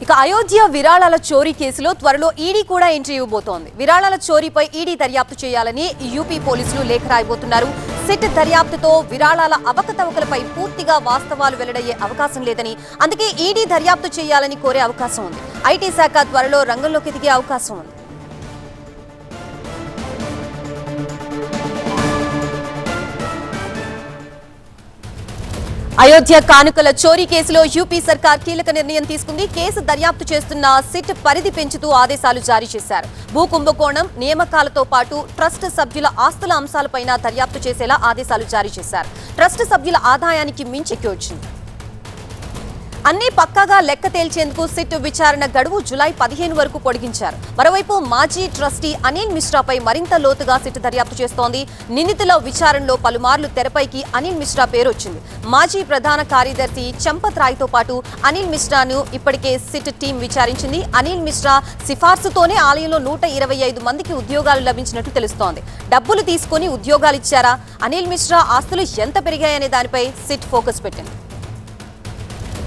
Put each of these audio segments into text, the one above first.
ఇక అయోధ్య విరాళాల చోరీ కేసులో త్వరలో ఈడీ కూడా ఎంట్రీ ఇవ్వబోతోంది. విరాళాల చోరీపై ఈడీ దర్యాప్తు చేయాలని యూపీ పోలీసులు లేఖ రాయబోతున్నారు. సిట్ దర్యాప్తుతో విరాళాల అవకతవకలపై పూర్తిగా వాస్తవాలు వెల్లడయ్యే అవకాశం లేదని, అందుకే ఈడీ దర్యాప్తు చేయాలని కోరే అవకాశం ఉంది. ఐటీ శాఖ త్వరలో రంగంలోకి దిగే అవకాశం ఉంది. అయోధ్య కానుకల చోరీ కేసులో యూపీ సర్కార్ కీలక నిర్ణయం తీసుకుంది. కేసు దర్యాప్తు చేస్తున్న సిట్ పరిధి పెంచుతూ ఆదేశాలు జారీ చేశారు. భూ కుంభకోణం, నియామకాలతో పాటు ట్రస్ట్ సభ్యుల ఆస్తుల అంశాలపైన దర్యాప్తు చేసేలా ఆదేశాలు జారీ చేశారు. ట్రస్ట్ సభ్యుల ఆదాయానికి మించి వచ్చింది. అన్ని పక్కాగా లెక్క తేల్చేందుకు సిట్ విచారణ గడువు జూలై 15 వరకు పొడిగించారు. మరోవైపు మాజీ ట్రస్టీ అనిల్ మిశ్రాపై మరింత లోతుగా సిట్ దర్యాప్తు చేస్తోంది. నిందితుల విచారణలో పలుమార్లు తెరపైకి అనిల్ మిశ్రా పేరు వచ్చింది. మాజీ ప్రధాన కార్యదర్శి చంపత్ రాయ్తో పాటు అనిల్ మిశ్రాను ఇప్పటికే సిట్ టీం విచారించింది. అనిల్ మిశ్రా సిఫార్సుతోనే ఆలయంలో 125 మందికి ఉద్యోగాలు లభించినట్లు తెలుస్తోంది. డబ్బులు తీసుకుని ఉద్యోగాలు ఇచ్చారా? అనిల్ మిశ్రా ఆస్తులు ఎంత పెరిగాయనే దానిపై సిట్ ఫోకస్ పెట్టింది.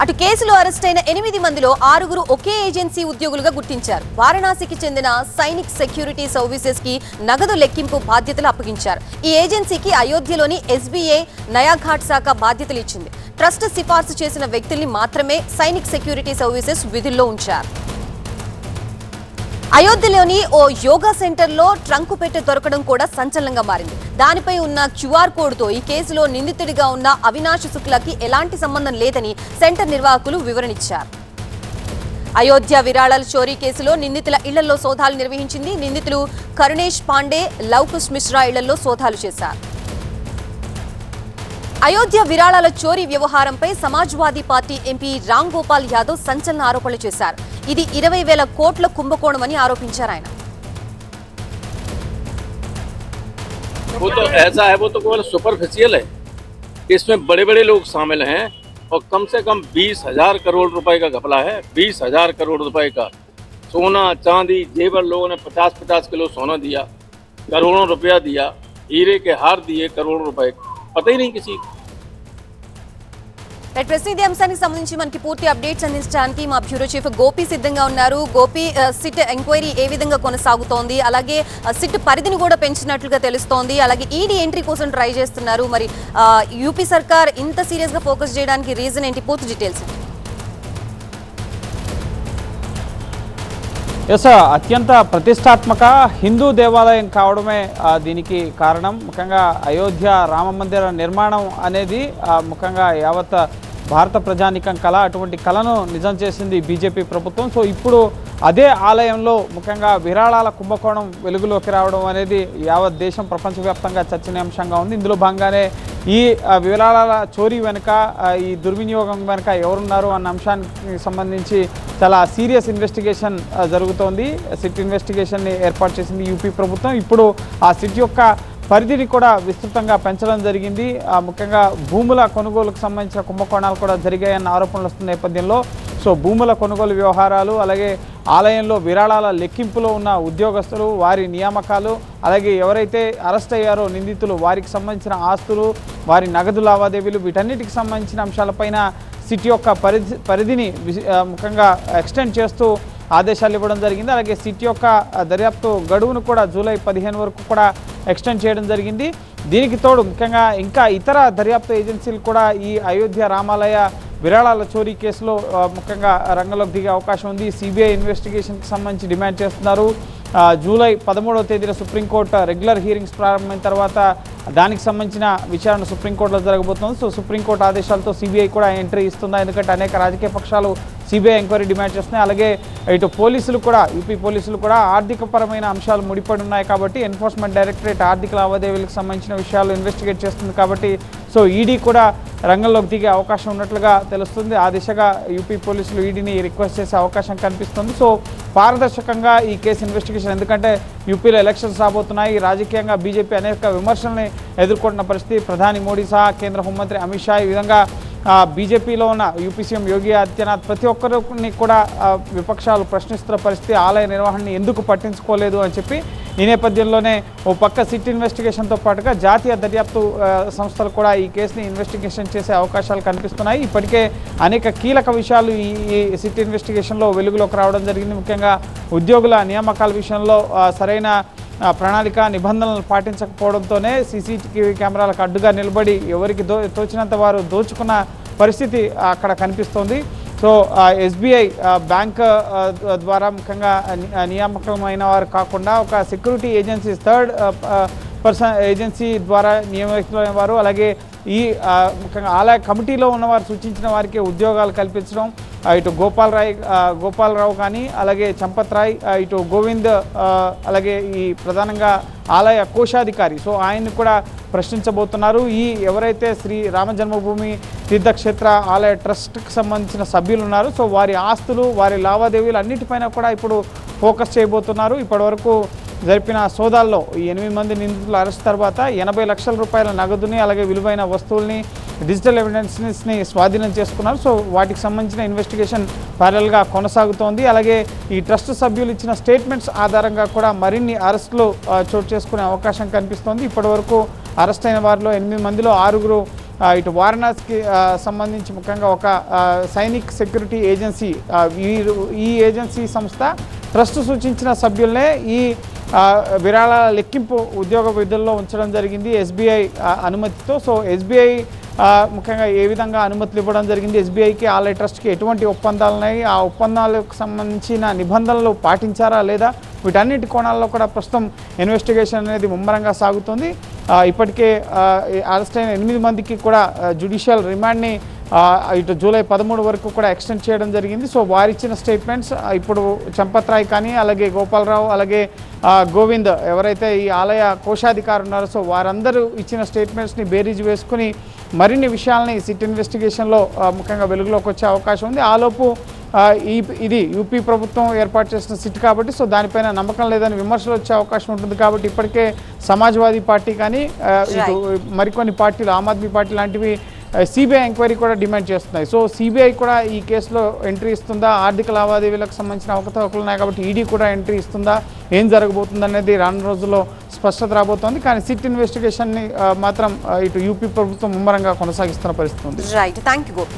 అటు కేసులో అరెస్టైన 8 మందిలో 6 ఒకే ఏజెన్సీ ఉద్యోగులుగా గుర్తించారు. వారణాసికి చెందిన సైనిక్ సెక్యూరిటీ సర్వీసెస్ కి నగదు లెక్కింపు బాధ్యతలు అప్పగించారు. ఈ ఏజెన్సీకి అయోధ్యలోని ఎస్బీఐ నయాఘాట్ శాఖ బాధ్యతలు ఇచ్చింది. ట్రస్ట్ సిఫార్సు చేసిన వ్యక్తుల్ని మాత్రమే సైనిక్ సెక్యూరిటీ సర్వీసెస్ విధుల్లో ఉంచారు. అయోధ్యలోని ఓ యోగా సెంటర్లో ట్రంకు పెట్టె దొరకడం కూడా సంచలనంగా మారింది. దానిపై ఉన్న క్యూఆర్ కోడ్తో ఈ కేసులో నిందితుడిగా ఉన్న అవినాష్ శుక్లాకి ఎలాంటి సంబంధం లేదని సెంటర్ నిర్వాహకులు వివరణిచ్చారు. అయోధ్య విరాళాల చోరీ కేసులో నిందితుల ఇళ్లలో సోదాలు నిర్వహించింది. నిందితులు కరుణేష్ పాండే, లవకుశ్ మిశ్రా ఇళ్లలో సోదాలు చేశారు. అయోధ్య విరాళాల చోరీ వ్యవహారంపై సమాజ్వాదీ పార్టీ ఎంపీ రామ్ గోపాల్ యాదవ్ సంచలన ఆరోపణలు చేశారు. ఇది 20,000 కోట్ల కుంభకోణమని ఆరోపించారు ఆయన. वो तो ऐसा है, वो तो केवल सुपरफिशियल है। इसमें बड़े बड़े लोग शामिल हैं और कम से कम 20,000 करोड़ रुपए का घपला है। 20,000 करोड़ रुपए का सोना, चांदी, जेवर, लोगों ने 50-50 किलो सोना दिया, करोड़ों रुपया दिया, हीरे के हार दिए करोड़ों रुपए, पता ही नहीं किसी। ప్రస్తుతం ఇదే అంశానికి సంబంధించి మనకి పూర్తి అప్డేట్స్ అందించడానికి మా బ్యూరో చీఫ్ గోపి సిద్ధంగా ఉన్నారు. గోపి, సిట్ ఎంక్వైరీ ఏ విధంగా కొనసాగుతోంది, అలాగే సిట్ పరిధిని కూడా పెంచినట్లుగా తెలుస్తోంది, అలాగే ఈడీ ఎంట్రీ కోసం ట్రై చేస్తున్నారు. మరి యూపీ సర్కార్ ఇంత సీరియస్ గా ఫోకస్ చేయడానికి రీజన్ ఏంటి? పూర్తి డీటెయిల్స్. ఎస్, అత్యంత ప్రతిష్టాత్మక హిందూ దేవాలయం కావడమే దీనికి కారణం. ముఖ్యంగా అయోధ్య రామ మందిర నిర్మాణం అనేది ముఖ్యంగా యావత్ భారత ప్రజానికం కళ. అటువంటి కళను నిజం చేసింది బీజేపీ ప్రభుత్వం. సో ఇప్పుడు అదే ఆలయంలో ముఖ్యంగా విరాళాల కుంభకోణం వెలుగులోకి రావడం అనేది యావత్ దేశం ప్రపంచవ్యాప్తంగా చర్చనీయాంశంగా ఉంది. ఇందులో భాగంగానే ఈ విరాళాల చోరీ వెనుక, ఈ దుర్వినియోగం వెనుక ఎవరున్నారు అన్న అంశానికి సంబంధించి చాలా సీరియస్ ఇన్వెస్టిగేషన్ జరుగుతోంది. సిట్ ఇన్వెస్టిగేషన్ని ఏర్పాటు చేసింది యూపీ ప్రభుత్వం. ఇప్పుడు ఆ సిట్ యొక్క పరిధిని కూడా విస్తృతంగా పెంచడం జరిగింది. ముఖ్యంగా భూముల కొనుగోలుకు సంబంధించిన కుంభకోణాలు కూడా జరిగాయన్న ఆరోపణలు వస్తున్న నేపథ్యంలో సో భూముల కొనుగోలు వ్యవహారాలు, అలాగే ఆలయంలో విరాళాల లెక్కింపులో ఉన్న ఉద్యోగస్తులు, వారి నియామకాలు, అలాగే ఎవరైతే అరెస్ట్ అయ్యారో నిందితులు, వారికి సంబంధించిన ఆస్తులు, వారి నగదు లావాదేవీలు, వీటన్నిటికి సంబంధించిన అంశాలపైన సిట్ యొక్క పరిధిని ముఖ్యంగా ఎక్స్టెండ్ చేస్తూ ఆదేశాలు ఇవ్వడం జరిగింది. అలాగే సిట్ యొక్క దర్యాప్తు గడువును కూడా జూలై 15 వరకు కూడా ఎక్స్టెండ్ చేయడం జరిగింది. దీనికి తోడు ముఖ్యంగా ఇంకా ఇతర దర్యాప్తు ఏజెన్సీలు కూడా ఈ అయోధ్య రామాలయ విరాళాల చోరీ కేసులో ముఖ్యంగా రంగంలోకి దిగే అవకాశం ఉంది. సిబిఐ ఇన్వెస్టిగేషన్కి సంబంధించి డిమాండ్ చేస్తున్నారు. జూలై 13వ తేదీన సుప్రీంకోర్టు రెగ్యులర్ హీరింగ్స్ ప్రారంభమైన తర్వాత దానికి సంబంధించిన విచారణ సుప్రీంకోర్టులో జరగబోతోంది. సో సుప్రీంకోర్టు ఆదేశాలతో సిబిఐ కూడా ఎంట్రీ ఇస్తుందా? ఎందుకంటే అనేక రాజకీయ పక్షాలు సిబిఐ ఎంక్వైరీ డిమాండ్ చేస్తున్నాయి. అలాగే ఇటు పోలీసులు కూడా, యూపీ పోలీసులు కూడా ఆర్థికపరమైన అంశాలు ముడిపడి ఉన్నాయి కాబట్టి ఎన్ఫోర్స్మెంట్ డైరెక్టరేట్ ఆర్థిక లావాదేవీలకు సంబంధించిన విషయాలు ఇన్వెస్టిగేట్ చేస్తుంది కాబట్టి సో ఈడీ కూడా రంగంలోకి దిగే అవకాశం ఉన్నట్లుగా తెలుస్తుంది. ఆ దిశగా యూపీ పోలీసులు ఈడీని రిక్వెస్ట్ చేసే అవకాశం కనిపిస్తుంది. సో పారదర్శకంగా ఈ కేసు ఇన్వెస్టిగేషన్, ఎందుకంటే యూపీలో ఎలక్షన్స్ రాబోతున్నాయి. రాజకీయంగా బీజేపీ అనేక విమర్శల్ని ఎదుర్కొంటున్న పరిస్థితి. ప్రధాని మోడీ సహా కేంద్ర హోంమంత్రి అమిత్ షా ఈ విధంగా బీజేపీలో ఉన్న యూపీ సీఎం యోగి ఆదిత్యనాథ్ ప్రతి ఒక్కరిని కూడా విపక్షాలు ప్రశ్నిస్తున్న పరిస్థితి, ఆలయ నిర్వహణని ఎందుకు పట్టించుకోలేదు అని చెప్పి ఈ నేపథ్యంలోనే ఓ పక్క సిట్ ఇన్వెస్టిగేషన్తో పాటుగా జాతీయ దర్యాప్తు సంస్థలు కూడా ఈ కేసుని ఇన్వెస్టిగేషన్ చేసే అవకాశాలు కనిపిస్తున్నాయి. ఇప్పటికే అనేక కీలక విషయాలు ఈ సిట్ ఇన్వెస్టిగేషన్లో వెలుగులోకి రావడం జరిగింది. ముఖ్యంగా ఉద్యోగుల నియామకాల విషయంలో సరైన ప్రణాళిక నిబంధనలు పాటించకపోవడంతోనే సీసీటీవీ కెమెరాలకు అడ్డుగా నిలబడి ఎవరికి తోచినంత వారు దోచుకున్న పరిస్థితి అక్కడ కనిపిస్తోంది. సో ఎస్బీఐ బ్యాంక్ ద్వారా ముఖ్యంగా నియామకమైన వారు కాకుండా ఒక security agencies third person agency ద్వారా నియమితులైన వారు, అలాగే ఈ ముఖ్యంగా ఆలయ కమిటీలో ఉన్నవారు సూచించిన వారికి ఉద్యోగాలు కల్పించడం, ఇటు గోపాలరావు కానీ అలాగే చంపత్ రాయ్, ఇటు గోవింద్, అలాగే ఈ ప్రధానంగా ఆలయ కోశాధికారి, సో ఆయన్ని కూడా ప్రశ్నించబోతున్నారు. ఈ ఎవరైతే శ్రీ రామ జన్మభూమి తీర్థక్షేత్ర ఆలయ ట్రస్ట్కి సంబంధించిన సభ్యులు ఉన్నారు, సో వారి ఆస్తులు, వారి లావాదేవీలు అన్నిటిపైన కూడా ఇప్పుడు ఫోకస్ చేయబోతున్నారు. ఇప్పటివరకు జరిపిన సోదాల్లో ఈ 8 మంది నిందితుల అరెస్ట్ తర్వాత 80 లక్షల రూపాయల నగదుని, అలాగే విలువైన వస్తువుల్ని, డిజిటల్ ఎవిడెన్స్ని స్వాధీనం చేసుకున్నారు. సో వాటికి సంబంధించిన ఇన్వెస్టిగేషన్ ప్యారల్గా కొనసాగుతోంది. అలాగే ఈ ట్రస్ట్ సభ్యులు ఇచ్చిన స్టేట్మెంట్స్ ఆధారంగా కూడా మరిన్ని అరెస్టులు చోటు చేసుకునే అవకాశం కనిపిస్తోంది. ఇప్పటివరకు అరెస్ట్ అయిన వారిలో 8 మందిలో 6 ఇటు వారణాసికి సంబంధించి ముఖ్యంగా ఒక సైనిక్ సెక్యూరిటీ ఏజెన్సీ, ఈ ఏజెన్సీ సంస్థ ట్రస్ట్ సూచించిన సభ్యులనే ఈ విరాళాల లెక్కింపు ఉద్యోగ విధుల్లో ఉంచడం జరిగింది ఎస్బీఐ అనుమతితో. సో ఎస్బీఐ ముఖ్యంగా ఏ విధంగా అనుమతులు ఇవ్వడం జరిగింది, ఎస్బీఐకి ఆలయ ట్రస్ట్కి ఎటువంటి ఒప్పందాలు ఉన్నాయి, ఆ ఒప్పందాలకు సంబంధించిన నిబంధనలు పాటించారా లేదా, వీటన్నిటి కోణాల్లో కూడా ప్రస్తుతం ఇన్వెస్టిగేషన్ అనేది ముమ్మరంగా సాగుతుంది. ఇప్పటికే అరెస్ట్ అయిన 8 మందికి కూడా జ్యుడిషియల్ రిమాండ్ని ఇటు జూలై 13 వరకు కూడా ఎక్స్టెండ్ చేయడం జరిగింది. సో వారిచ్చిన స్టేట్మెంట్స్ ఇప్పుడు చంపత్ రాయ్ కానీ, అలాగే గోపాలరావు, అలాగే గోవింద్ ఎవరైతే ఈ ఆలయ కోశాధికారి ఉన్నారో, సో వారందరూ ఇచ్చిన స్టేట్మెంట్స్ని బేరీజ్ వేసుకుని మరిన్ని విషయాల్ని సిట్ ఇన్వెస్టిగేషన్లో ముఖ్యంగా వెలుగులోకి వచ్చే అవకాశం ఉంది. ఆలోపు ఇది యూపీ ప్రభుత్వం ఏర్పాటు చేసిన సిట్ కాబట్టి సో దానిపైన నమ్మకం లేదని విమర్శలు వచ్చే అవకాశం ఉంటుంది. కాబట్టి ఇప్పటికే సమాజ్వాదీ పార్టీ కానీ ఇటు మరికొన్ని పార్టీలు, ఆమ్ ఆద్మీ పార్టీ లాంటివి సిబిఐ ఎంక్వైరీ కూడా డిమాండ్ చేస్తున్నాయి. సో సిబిఐ కూడా ఈ కేసులో ఎంట్రీ ఇస్తుందా, ఆర్థిక లావాదేవీలకు సంబంధించిన అవకతవకలు ఉన్నాయి కాబట్టి ఈడీ కూడా ఎంట్రీ ఇస్తుందా, ఏం జరగబోతుంది అనేది రానున్న రోజుల్లో స్పష్టత రాబోతోంది. కానీ సిట్ ఇన్వెస్టిగేషన్ని మాత్రం ఇటు యూపీ ప్రభుత్వం ముమ్మరంగా కొనసాగిస్తున్న పరిస్థితి ఉంది. Right, thank you Gopi.